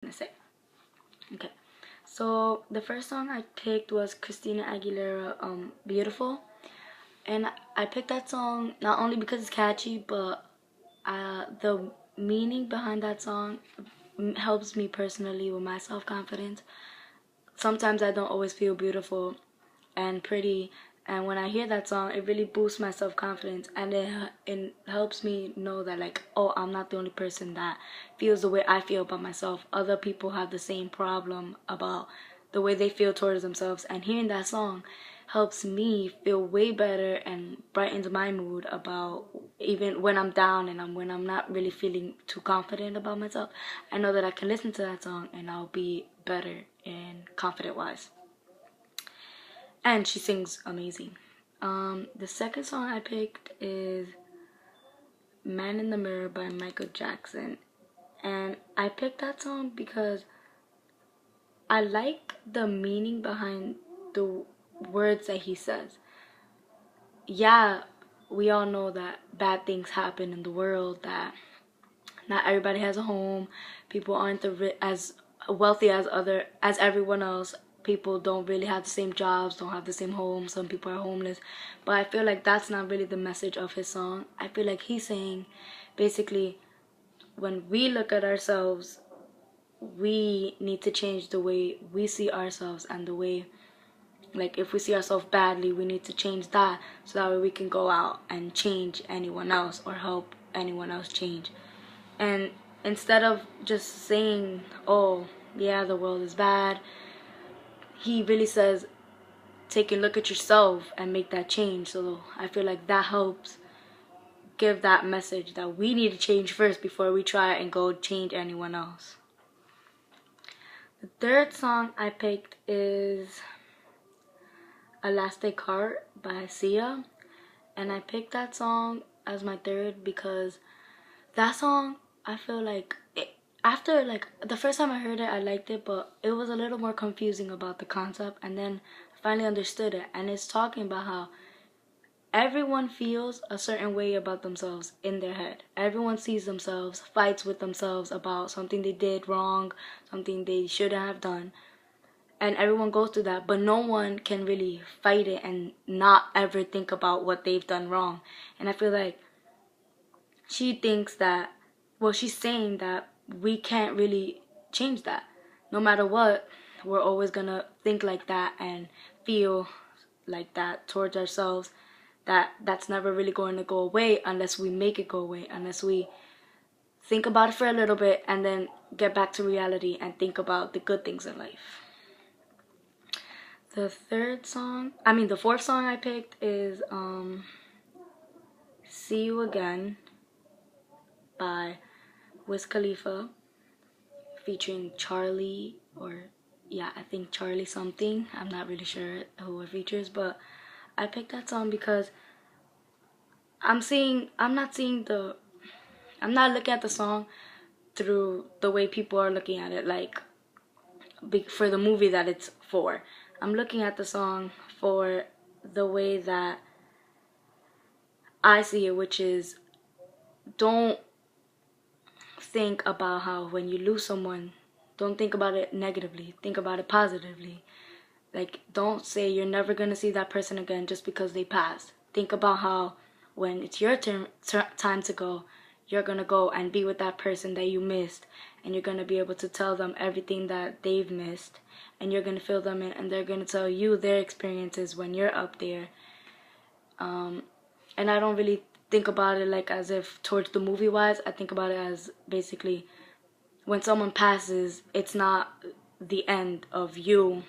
gonna say. Okay, so the first song I picked was Christina Aguilera, Beautiful. And I picked that song not only because it's catchy, but the meaning behind that song helps me personally with my self-confidence. Sometimes I don't always feel beautiful and pretty, and when I hear that song, it really boosts my self-confidence, and it helps me know that, like, oh, I'm not the only person that feels the way I feel about myself. Other people have the same problem about the way they feel towards themselves, and hearing that song helps me feel way better and brightens my mood about even when I'm down and when I'm not really feeling too confident about myself. I know that I can listen to that song and I'll be better and confident wise. And she sings amazing. The second song I picked is Man in the Mirror by Michael Jackson. And I picked that song because I like the meaning behind the words that he says. Yeah, we all know that bad things happen in the world, that not everybody has a home, people aren't as wealthy as everyone else, people don't really have the same jobs, don't have the same homes, some people are homeless. But I feel like that's not really the message of his song. I feel like he's saying basically, when we look at ourselves, we need to change the way we see ourselves, and the way, like, if we see ourselves badly, we need to change that, so that way we can go out and change anyone else or help anyone else change. And instead of just saying, oh, yeah, the world is bad, he really says, take a look at yourself and make that change. So I feel like that helps give that message that we need to change first before we try and go change anyone else. The third song I picked is Elastic Heart by Sia. And I picked that song as my third because that song, I feel like after, like, the first time I heard it, I liked it, but it was a little more confusing about the concept, and then I finally understood it. And it's talking about how everyone feels a certain way about themselves in their head. Everyone sees themselves, fights with themselves about something they did wrong, something they shouldn't have done. And everyone goes through that, but no one can really fight it and not ever think about what they've done wrong. And I feel like she thinks that, well, she's saying that we can't really change that. No matter what, we're always gonna think like that and feel like that towards ourselves. That's never really going to go away unless we make it go away, unless we think about it for a little bit and then get back to reality and think about the good things in life. The fourth song I picked is See You Again by Wiz Khalifa featuring Charlie, or yeah, I think Charlie something. I'm not really sure who it features, but I picked that song because I'm not looking at the song through the way people are looking at it, like for the movie that it's for. I'm looking at the song for the way that I see it, which is, don't think about how when you lose someone, don't think about it negatively, think about it positively. Like, don't say you're never gonna see that person again just because they passed. Think about how when it's your time to go, you're gonna go and be with that person that you missed, and you're gonna be able to tell them everything that they've missed, and you're gonna fill them in, and they're gonna tell you their experiences when you're up there. And I don't really think about it like as if towards the movie wise. I think about it as basically, when someone passes, it's not the end of you